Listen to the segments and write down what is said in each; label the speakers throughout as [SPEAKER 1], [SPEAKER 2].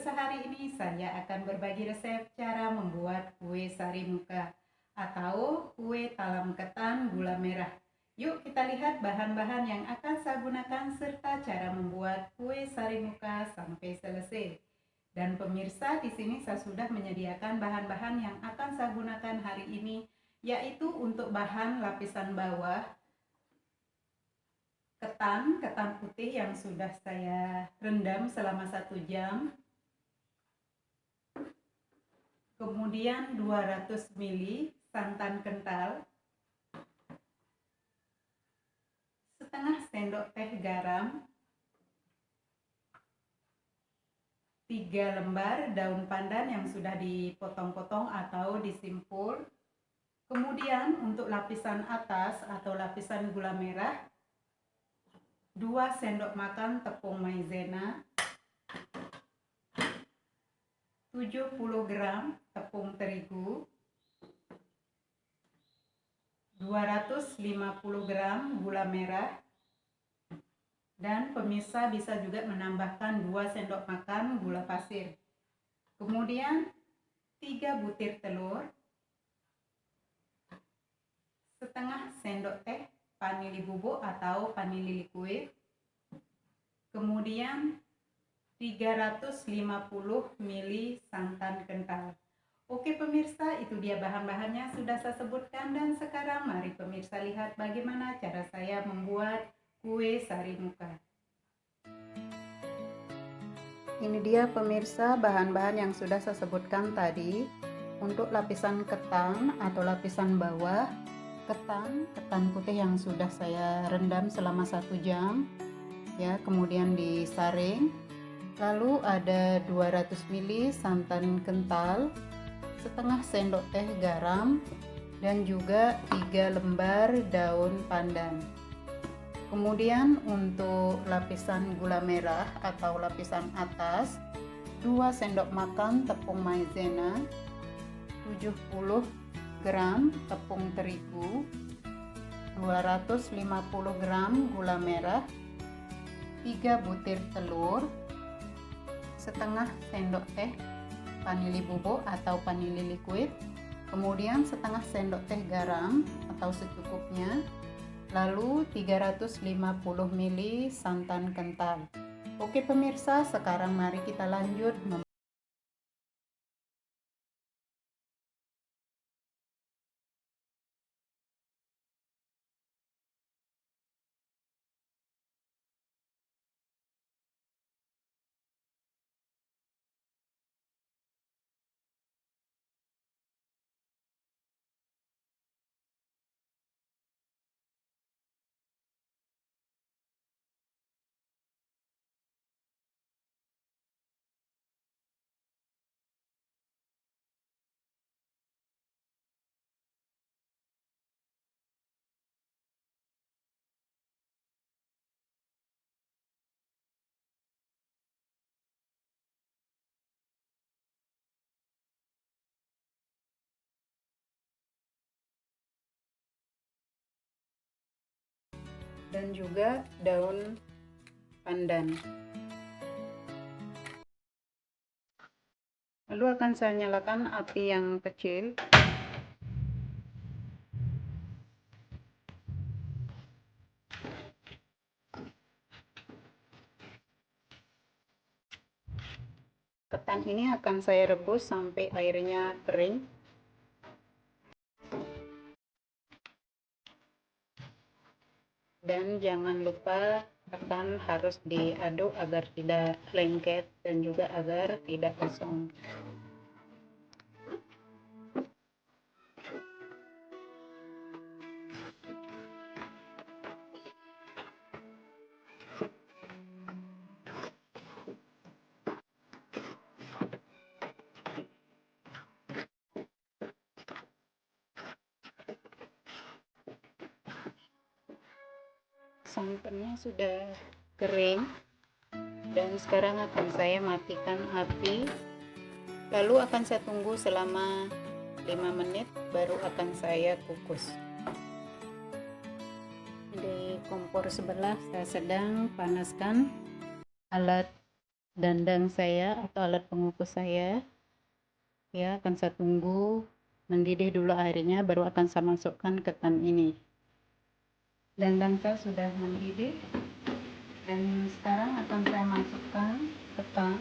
[SPEAKER 1] sehari ini saya akan berbagi resep cara membuat kue sari muka atau kue talam ketan gula merah. Yuk kita lihat bahan-bahan yang akan saya gunakan serta cara membuat kue sari muka sampai selesai. Dan pemirsa, di sini saya sudah menyediakan bahan-bahan yang akan saya gunakan hari ini, yaitu untuk bahan lapisan bawah ketan putih yang sudah saya rendam selama 1 jam. Kemudian 200 ml santan kental, setengah sendok teh garam, 3 lembar daun pandan yang sudah dipotong-potong atau disimpul. Kemudian untuk lapisan atas atau lapisan gula merah, 2 sendok makan tepung maizena, 70 gram tepung terigu, 250 gram gula merah, dan pemirsa bisa juga menambahkan 2 sendok makan gula pasir. Kemudian 3 butir telur, setengah sendok teh vanili bubuk atau vanili liquid, kemudian 350 ml santan kental. Oke pemirsa, itu dia bahan-bahannya sudah saya sebutkan, dan sekarang mari pemirsa lihat bagaimana cara saya membuat kue sari muka. Ini dia pemirsa bahan-bahan yang sudah saya sebutkan tadi. Untuk lapisan ketan atau lapisan bawah, ketan putih yang sudah saya rendam selama 1 jam ya, kemudian disaring. Lalu ada 200 ml santan kental, setengah sendok teh garam, dan juga 3 lembar daun pandan. Kemudian untuk lapisan gula merah atau lapisan atas, 2 sendok makan tepung maizena, 70 gram tepung terigu, 250 gram gula merah, 3 butir telur, setengah sendok teh vanili bubuk atau vanili liquid, kemudian setengah sendok teh garam atau secukupnya, lalu 350 ml santan kental. Oke pemirsa, sekarang mari kita lanjut dan juga daun pandan. Lalu akan saya nyalakan api yang kecil. Ketan ini akan saya rebus sampai airnya kering. Dan jangan lupa ketan harus diaduk agar tidak lengket dan juga agar tidak gosong. Santannya sudah kering, dan sekarang akan saya matikan api. Lalu akan saya tunggu selama 5 menit, baru akan saya kukus. Di kompor sebelah saya sedang panaskan alat dandang saya atau alat pengukus saya. Ya, akan saya tunggu mendidih dulu airnya, baru akan saya masukkan ketan ini. Dandang saya sudah mendidih dan sekarang akan saya masukkan ketan.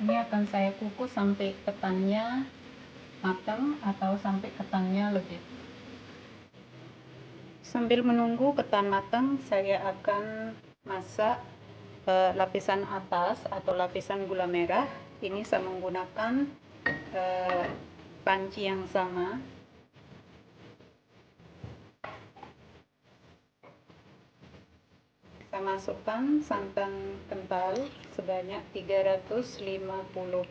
[SPEAKER 1] Ini akan saya kukus sampai ketannya matang atau sampai ketannya legit. Sambil menunggu ketan matang, saya akan masak lapisan atas atau lapisan gula merah. Ini saya menggunakan panci yang sama. Saya masukkan santan kental sebanyak 350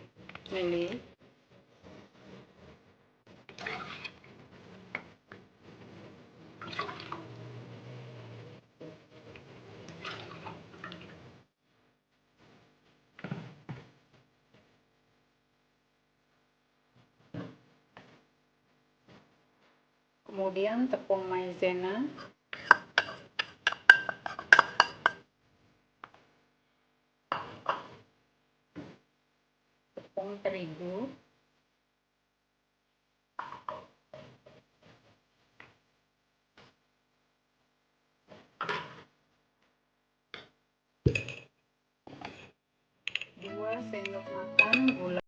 [SPEAKER 1] ml. Kemudian tepung maizena, tepung terigu, dua sendok makan gula,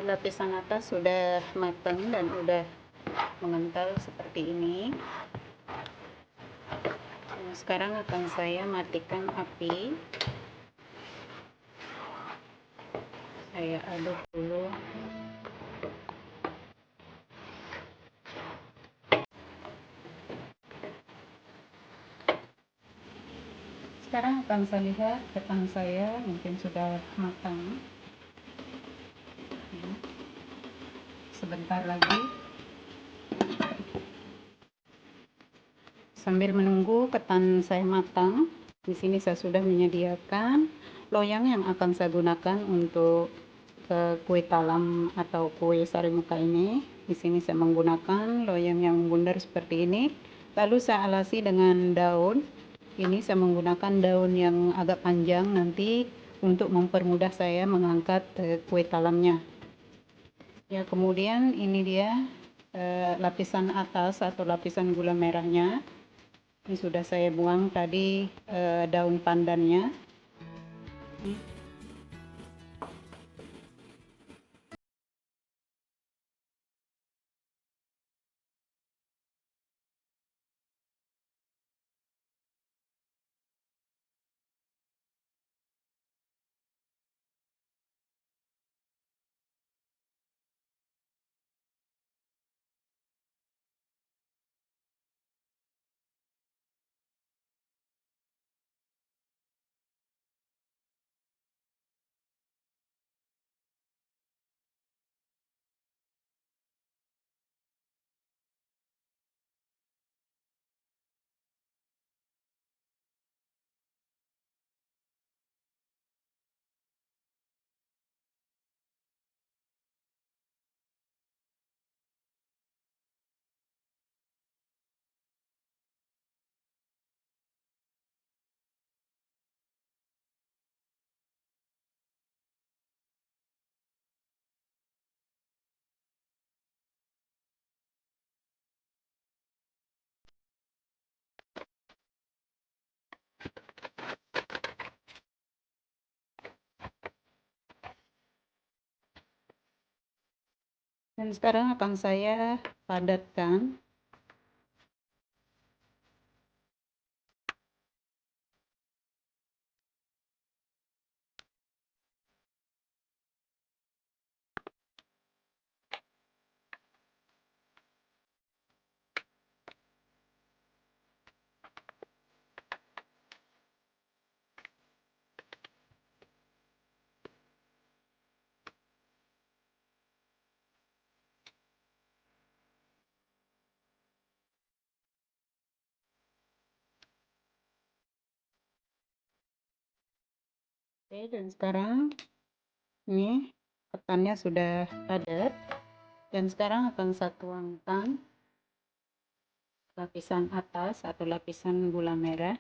[SPEAKER 1] lapisan atas sudah matang dan udah mengental seperti ini. Nah, sekarang akan saya matikan api. Saya aduk dulu. Sekarang akan saya lihat ketan saya mungkin sudah matang. Sebentar lagi. Sambil menunggu ketan saya matang, di sini saya sudah menyediakan loyang yang akan saya gunakan untuk kue talam atau kue sari muka ini. Di sini saya menggunakan loyang yang bundar seperti ini. Lalu saya alasi dengan daun. Ini saya menggunakan daun yang agak panjang nanti untuk mempermudah saya mengangkat kue talamnya. Ya, kemudian ini dia lapisan atas atau lapisan gula merahnya. Ini sudah saya buang tadi daun pandannya. Dan sekarang akan saya padatkan. Oke, dan sekarang ini ketannya sudah padat. Dan sekarang akan saya tuangkan lapisan atas atau lapisan gula merah.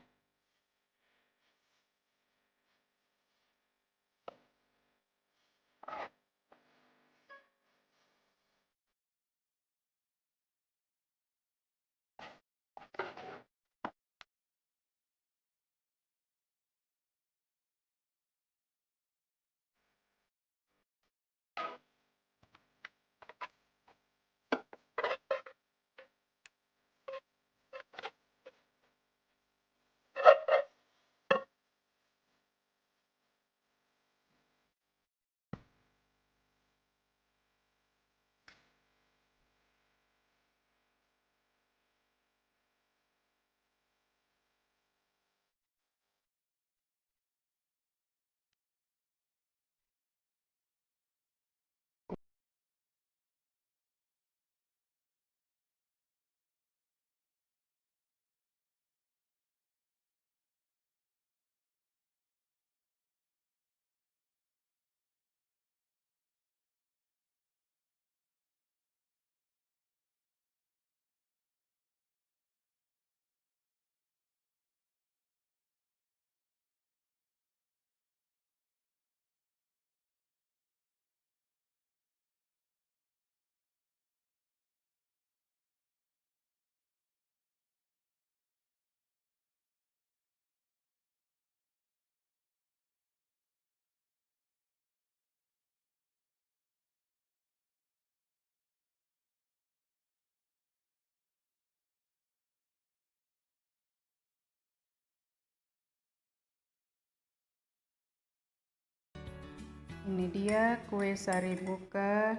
[SPEAKER 1] Ini dia kue sari buka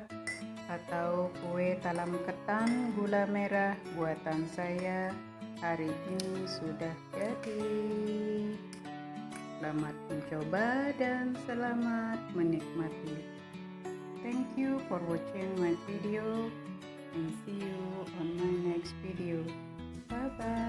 [SPEAKER 1] atau kue talam ketan gula merah buatan saya hari ini sudah jadi. Selamat mencoba dan selamat menikmati. Thank you for watching my video and see you on my next video. Bye bye.